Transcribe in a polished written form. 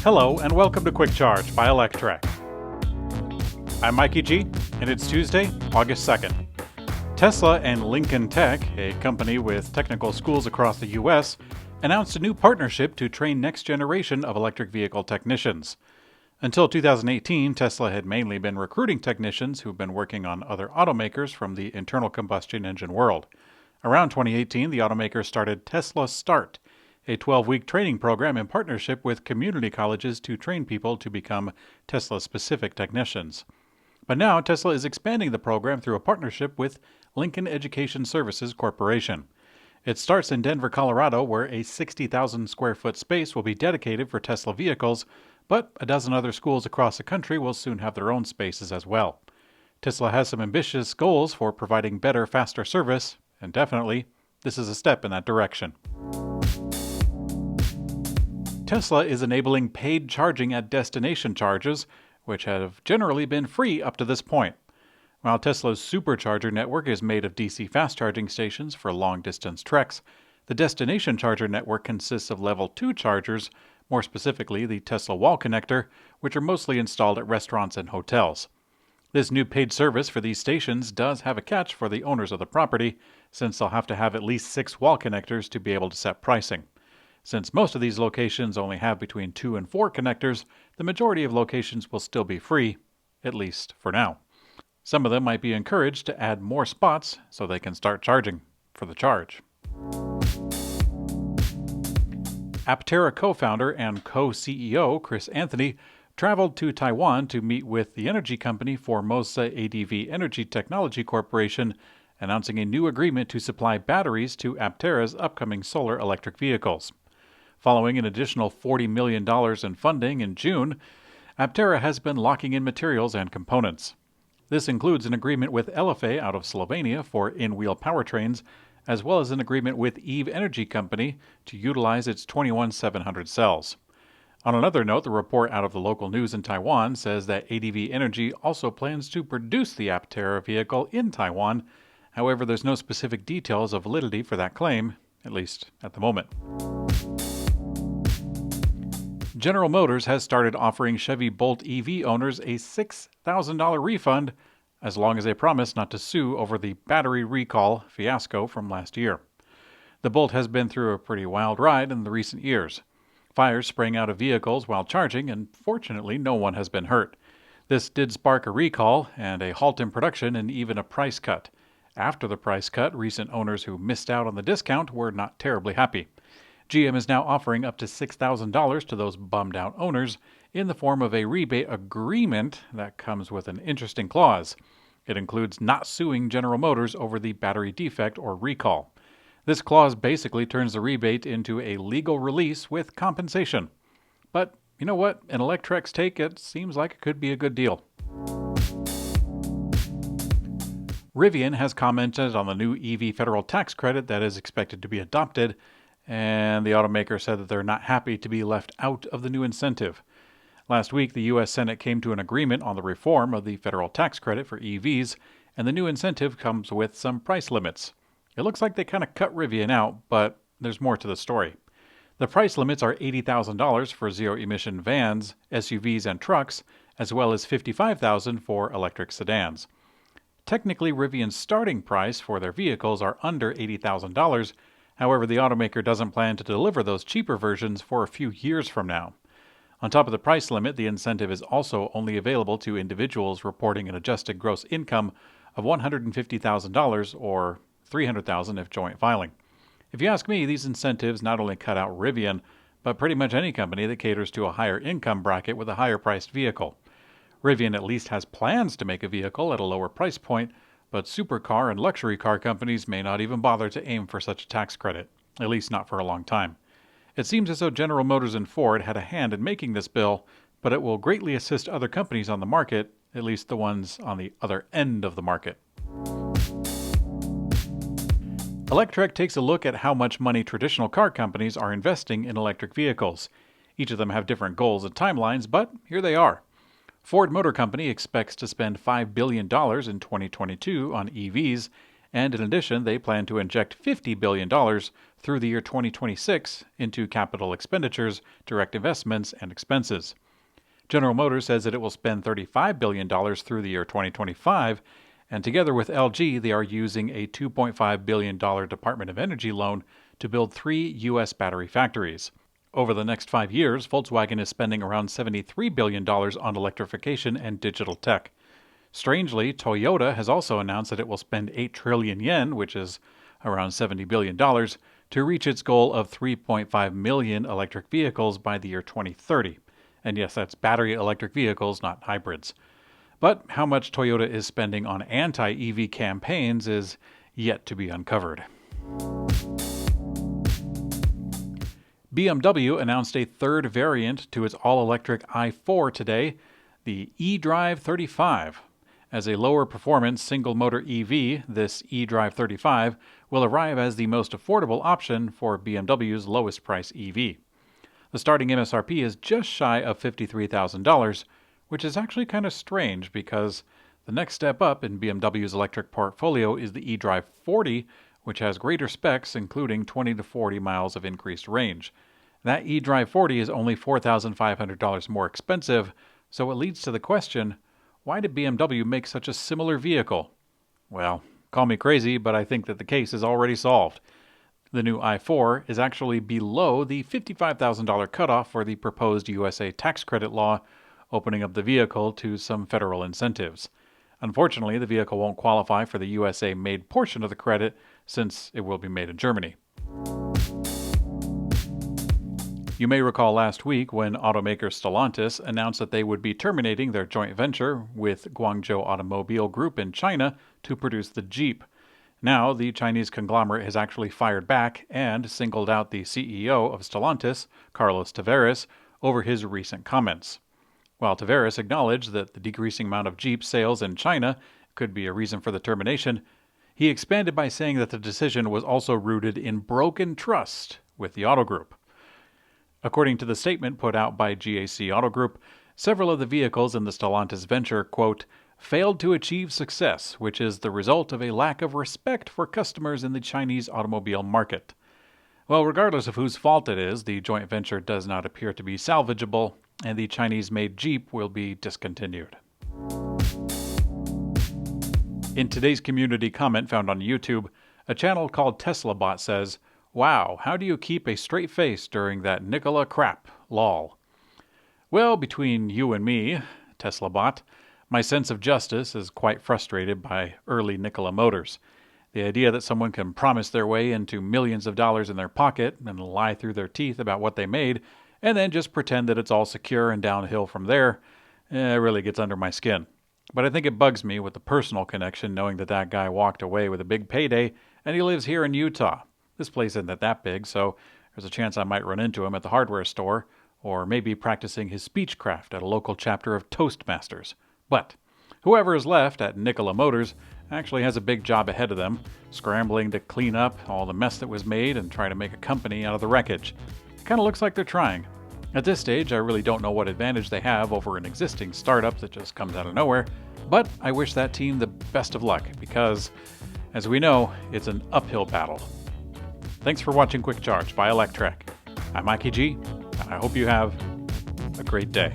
Hello and welcome to Quick Charge by Electrek. I'm Mikey G, and it's Tuesday, August 2nd. Tesla and Lincoln Tech, a company with technical schools across the U.S., announced a new partnership to train next generation of electric vehicle technicians. Until 2018, Tesla had mainly been recruiting technicians who've been working on other automakers from the internal combustion engine world. Around 2018, the automaker started Tesla Start, a 12-week training program in partnership with community colleges to train people to become Tesla-specific technicians. But now Tesla is expanding the program through a partnership with Lincoln Education Services Corporation. It starts in Denver, Colorado, where a 60,000 square foot space will be dedicated for Tesla vehicles, but a dozen other schools across the country will soon have their own spaces as well. Tesla has some ambitious goals for providing better, faster service, and definitely, this is a step in that direction. Tesla is enabling paid charging at destination charges, which have generally been free up to this point. While Tesla's supercharger network is made of DC fast charging stations for long-distance treks, the destination charger network consists of level 2 chargers, more specifically the Tesla wall connector, which are mostly installed at restaurants and hotels. This new paid service for these stations does have a catch for the owners of the property, since they'll have to have at least 6 wall connectors to be able to set pricing. Since most of these locations only have between 2 and 4 connectors, the majority of locations will still be free, at least for now. Some of them might be encouraged to add more spots so they can start charging for the charge. Aptera co-founder and co-CEO Chris Anthony traveled to Taiwan to meet with the energy company Formosa ADV Energy Technology Corporation, announcing a new agreement to supply batteries to Aptera's upcoming solar electric vehicles. Following an additional $40 million in funding in June, Aptera has been locking in materials and components. This includes an agreement with LFA out of Slovenia for in-wheel powertrains, as well as an agreement with EVE Energy Company to utilize its 21700 cells. On another note, the report out of the local news in Taiwan says that ADV Energy also plans to produce the Aptera vehicle in Taiwan. However, there's no specific details of validity for that claim, at least at the moment. General Motors has started offering Chevy Bolt EV owners a $6,000 refund as long as they promise not to sue over the battery recall fiasco from last year. The Bolt has been through a pretty wild ride in the recent years. Fires sprang out of vehicles while charging, and fortunately no one has been hurt. This did spark a recall and a halt in production and even a price cut. After the price cut, recent owners who missed out on the discount were not terribly happy. GM is now offering up to $6,000 to those bummed-out owners in the form of a rebate agreement that comes with an interesting clause. It includes not suing General Motors over the battery defect or recall. This clause basically turns the rebate into a legal release with compensation. But you know what? In Electrek's take, it seems like it could be a good deal. Rivian has commented on the new EV federal tax credit that is expected to be adopted, and the automaker said that they're not happy to be left out of the new incentive. Last week, the U.S. Senate came to an agreement on the reform of the federal tax credit for EVs, and the new incentive comes with some price limits. It looks like they kind of cut Rivian out, but there's more to the story. The price limits are $80,000 for zero-emission vans, SUVs, and trucks, as well as $55,000 for electric sedans. Technically, Rivian's starting price for their vehicles are under $80,000. However, the automaker doesn't plan to deliver those cheaper versions for a few years from now. On top of the price limit, the incentive is also only available to individuals reporting an adjusted gross income of $150,000 or $300,000 if joint filing. If you ask me, these incentives not only cut out Rivian, but pretty much any company that caters to a higher income bracket with a higher priced vehicle. Rivian at least has plans to make a vehicle at a lower price point, but supercar and luxury car companies may not even bother to aim for such a tax credit, at least not for a long time. It seems as though General Motors and Ford had a hand in making this bill, but it will greatly assist other companies on the market, at least the ones on the other end of the market. Electrek takes a look at how much money traditional car companies are investing in electric vehicles. Each of them have different goals and timelines, but here they are. Ford Motor Company expects to spend $5 billion in 2022 on EVs And in addition, they plan to inject $50 billion through the year 2026 into capital expenditures, direct investments, and expenses. General Motors says that it will spend $35 billion through the year 2025, and together with LG, they are using a $2.5 billion Department of Energy loan to build 3 U.S. battery factories. Over the next 5 years, Volkswagen is spending around $73 billion on electrification and digital tech. Strangely, Toyota has also announced that it will spend 8 trillion yen, which is around $70 billion, to reach its goal of 3.5 million electric vehicles by the year 2030. And yes, that's battery electric vehicles, not hybrids. But how much Toyota is spending on anti-EV campaigns is yet to be uncovered. BMW announced a third variant to its all-electric i4 today, the eDrive 35. As a lower-performance single-motor EV, this eDrive 35 will arrive as the most affordable option for BMW's lowest-price EV. The starting MSRP is just shy of $53,000, which is actually kind of strange because the next step up in BMW's electric portfolio is the eDrive 40, which has greater specs, including 20 to 40 miles of increased range. That eDrive 40 is only $4,500 more expensive, so it leads to the question, why did BMW make such a similar vehicle? Well, call me crazy, but I think that the case is already solved. The new i4 is actually below the $55,000 cutoff for the proposed USA tax credit law, opening up the vehicle to some federal incentives. Unfortunately, the vehicle won't qualify for the USA-made portion of the credit since it will be made in Germany. You may recall last week when automaker Stellantis announced that they would be terminating their joint venture with Guangzhou Automobile Group in China to produce the Jeep. Now, the Chinese conglomerate has actually fired back and singled out the CEO of Stellantis, Carlos Tavares, over his recent comments. While Tavares acknowledged that the decreasing amount of Jeep sales in China could be a reason for the termination, he expanded by saying that the decision was also rooted in broken trust with the auto group. According to the statement put out by GAC Auto Group, several of the vehicles in the Stellantis venture, quote, failed to achieve success, which is the result of a lack of respect for customers in the Chinese automobile market. Well, regardless of whose fault it is, the joint venture does not appear to be salvageable, and the Chinese-made Jeep will be discontinued. In today's community comment found on YouTube, a channel called TeslaBot says, wow, how do you keep a straight face during that Nikola crap, lol? Well, between you and me, TeslaBot, my sense of justice is quite frustrated by early Nikola Motors. The idea that someone can promise their way into millions of dollars in their pocket and lie through their teeth about what they made, and then just pretend that it's all secure and downhill from there, really gets under my skin. But I think it bugs me with the personal connection knowing that that guy walked away with a big payday, and he lives here in Utah. This place isn't that big, so there's a chance I might run into him at the hardware store, or maybe practicing his speechcraft at a local chapter of Toastmasters. But whoever is left at Nikola Motors actually has a big job ahead of them, scrambling to clean up all the mess that was made and try to make a company out of the wreckage. It kind of looks like they're trying. At this stage, I really don't know what advantage they have over an existing startup that just comes out of nowhere, but I wish that team the best of luck because, as we know, it's an uphill battle. Thanks for watching Quick Charge by Electrek. I'm Mikey G, and I hope you have a great day.